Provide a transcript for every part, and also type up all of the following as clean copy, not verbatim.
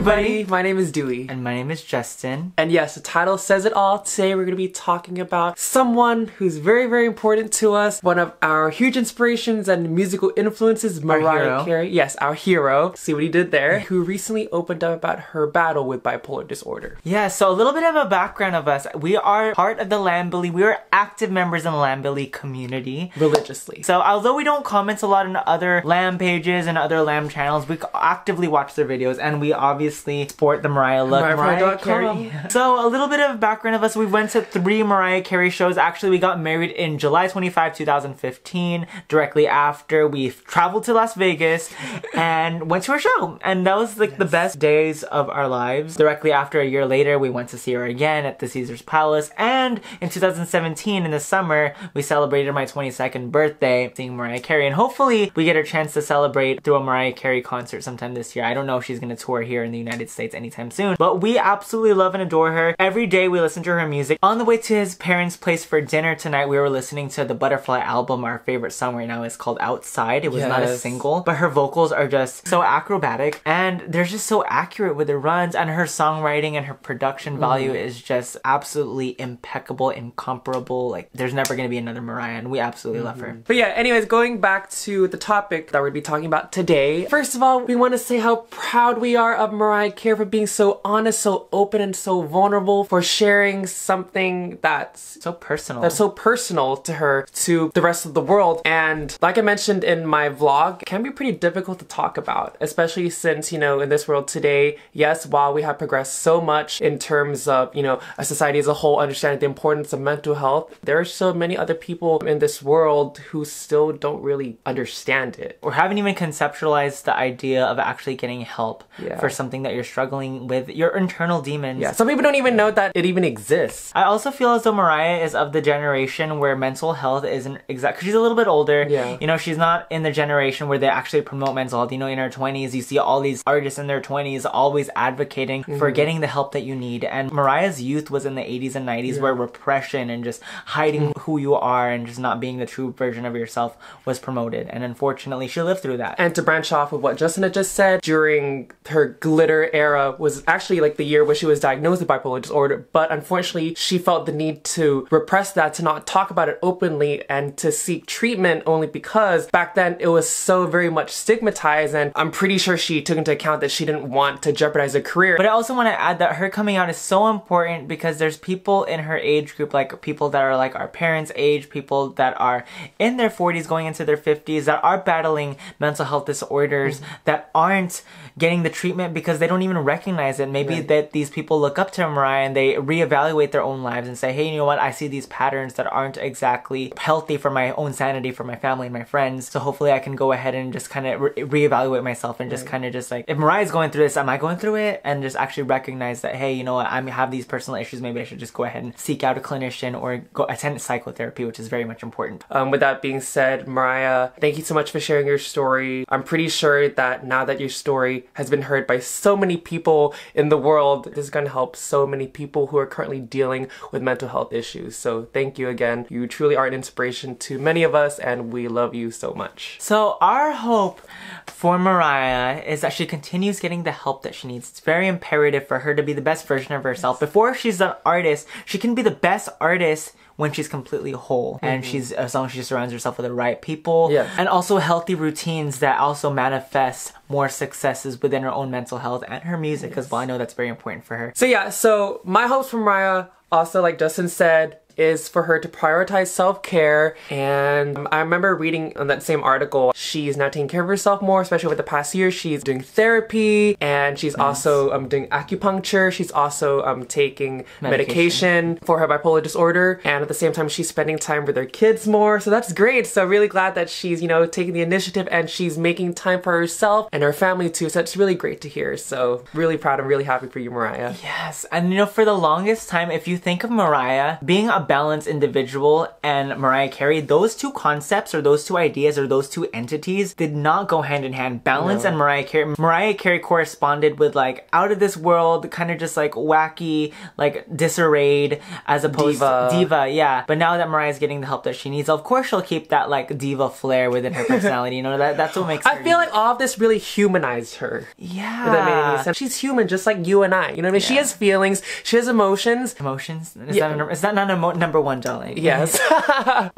everybody, my name is Dewey. And my name is Justin. And yes, the title says it all. Today we're going to be talking about someone who's very, very important to us. One of our huge inspirations and musical influences, Mariah Carey. Yes, our hero. See what he did there? Who recently opened up about her battle with bipolar disorder. Yeah, so a little bit of a background of us. We are part of the Lambilly. We are active members in the Lambilly community. Religiously. So although we don't comment a lot on other Lamb pages and other Lamb channels, we actively watch their videos and we obviously support the Mariah look. Mariah Carey. So a little bit of background of us. We went to 3 Mariah Carey shows. Actually, we got married in July 25, 2015. Directly after, we traveled to Las Vegas and went to her show. And that was like the best days of our lives. Directly after, a year later, we went to see her again at the Caesars Palace. And in 2017, in the summer, we celebrated my 22nd birthday seeing Mariah Carey. And hopefully we get a chance to celebrate through a Mariah Carey concert sometime this year. I don't know if she's gonna tour here in the United States anytime soon, but we absolutely love and adore her. Every day we listen to her music. On the way to his parents' place for dinner tonight, we were listening to the Butterfly album. Our favorite song right now is called Outside. It was not a single, but her vocals are just so acrobatic and they're just so accurate with the runs, and her songwriting and her production value is just absolutely impeccable, incomparable. Like, there's never gonna be another Mariah, and we absolutely love her. But yeah, anyways, going back to the topic that we're gonna be talking about today. First of all, we want to say how proud we are of Mariah Carey for being so honest, so open, and so vulnerable, for sharing something that's so personal. That's so personal to her, to the rest of the world. And like I mentioned in my vlog, it can be pretty difficult to talk about, especially since, you know, in this world today, yes, while we have progressed so much in terms of, you know, a society as a whole understanding the importance of mental health, there are so many other people in this world who still don't really understand it. Or haven't even conceptualized the idea of actually getting help for something that you're struggling with, your internal demons. Yeah, some people don't even know that it even exists. I also feel as though Mariah is of the generation where mental health isn't exactly, she's a little bit older. Yeah. You know, she's not in the generation where they actually promote mental health. You know, in her 20s, you see all these artists in their 20s always advocating for getting the help that you need. And Mariah's youth was in the 80s and 90s where repression and just hiding who you are and just not being the true version of yourself was promoted. And unfortunately, she lived through that. And to branch off of what Justin had just said, during her glitter era was actually like the year where she was diagnosed with bipolar disorder, but unfortunately she felt the need to repress that, to not talk about it openly, and to seek treatment only because back then it was so very much stigmatized, and I'm pretty sure she took into account that she didn't want to jeopardize her career. But I also want to add that her coming out is so important because there's people in her age group, like people that are like our parents' age, people that are in their 40s going into their 50s that are battling mental health disorders that aren't getting the treatment because they don't even recognize it. Maybe that these people look up to Mariah and they reevaluate their own lives and say, hey, you know what, I see these patterns that aren't exactly healthy for my own sanity, for my family and my friends, so hopefully I can go ahead and just kind of reevaluate myself and just kind of just like, if Mariah's going through this, am I going through it? And just actually recognize that, hey, you know what, I have these personal issues, maybe I should just go ahead and seek out a clinician or go attend psychotherapy, which is very much important. With that being said, Mariah, thank you so much for sharing your story. I'm pretty sure that now that your story has been heard by so many people in the world, this is going to help so many people who are currently dealing with mental health issues. So thank you again. You truly are an inspiration to many of us, and we love you so much. So our hope for Mariah is that she continues getting the help that she needs. It's very imperative for her to be the best version of herself. Before she's an artist, she can be the best artist when she's completely whole, and as long as she surrounds herself with the right people, and also healthy routines that also manifest more successes within her own mental health and her music as well. I know that's very important for her. So yeah, so my hopes for Mariah, also like Justin said, is for her to prioritize self-care. And I remember reading on that same article, she's now taking care of herself more, especially over the past year. She's doing therapy, and she's also doing acupuncture. She's also taking medication for her bipolar disorder, and at the same time she's spending time with her kids more. So that's great. So really glad that she's, you know, taking the initiative and she's making time for herself and her family too. So it's really great to hear. So really proud and really happy for you, Mariah. Yes, and you know, for the longest time, if you think of Mariah being a about balanced individual and Mariah Carey, those two concepts or those two ideas or those two entities did not go hand in hand. Balance and Mariah Carey corresponded with like out of this world, kind of just like wacky, like disarrayed, as opposed to diva, yeah. But now that Mariah's getting the help that she needs, of course she'll keep that like diva flair within her personality. You know, that's what makes her I feel like all of this really humanized her. Yeah. If that made any sense. She's human just like you and I. You know what I mean? She has feelings, she has emotions. Emotions? Is that not a number one, darling? Yes.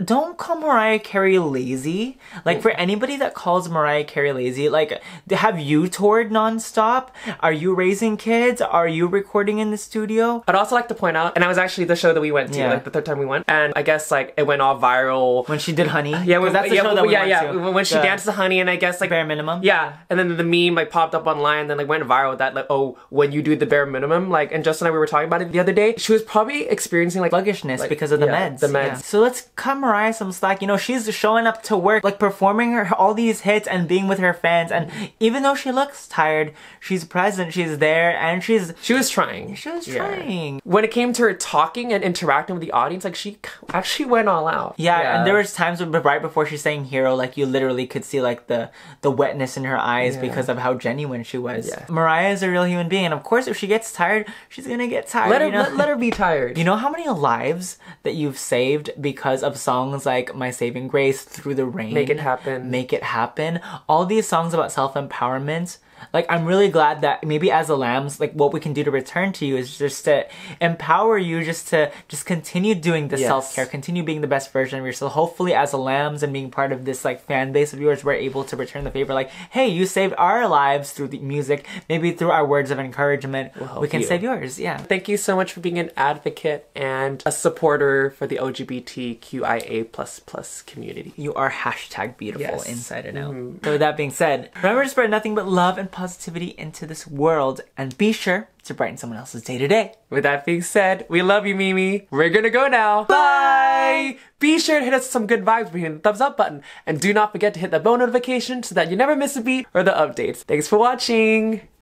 Don't call Mariah Carey lazy. Like, for anybody that calls Mariah Carey lazy, like, have you toured nonstop? Are you raising kids? Are you recording in the studio? I'd also like to point out, and I was actually the show that we went to, like the third time we went, and I guess like it went all viral. When she did Honey? Yeah, that's the show that we went to. When she danced to Honey, and I guess like Bare Minimum? Yeah, and then the meme like popped up online, and then like went viral with that, like, oh, when you do the bare minimum, like, and Justin and I, we were talking about it the other day, she was probably experiencing like sluggishness because of the meds. The meds. Yeah. So let's cut Mariah some slack. You know, she's showing up to work, like performing all these hits and being with her fans, and even though she looks tired, she's present, she's there, and she was trying. She was trying. When it came to her talking and interacting with the audience, like she actually went all out. Yeah, and there was times when, right before she's saying Hero, like you literally could see like the wetness in her eyes because of how genuine she was. Yeah. Mariah is a real human being, and of course if she gets tired, she's gonna get tired. Let her be tired. You know how many lives that you've saved because of songs like My Saving Grace, Through the Rain, Make It Happen. Make It Happen. All these songs about self-empowerment. Like, I'm really glad that maybe as a Lambs, like, what we can do to return to you is just to empower you, just to continue doing the self-care, continue being the best version of yourself. Hopefully, as a Lambs and being part of this, like, fan base of yours, we're able to return the favor. Like, hey, you saved our lives through the music. Maybe through our words of encouragement, we can save yours. Yeah. Thank you so much for being an advocate and a supporter for the LGBTQIA++ community. You are hashtag beautiful inside and out. So with that being said, remember to spread nothing but love and positivity into this world, and be sure to brighten someone else's day to day. With that being said, we love you, Mimi. We're gonna go now. Bye! Be sure to hit us with some good vibes by hitting the thumbs up button, and do not forget to hit the bell notification so that you never miss a beat or the updates. Thanks for watching.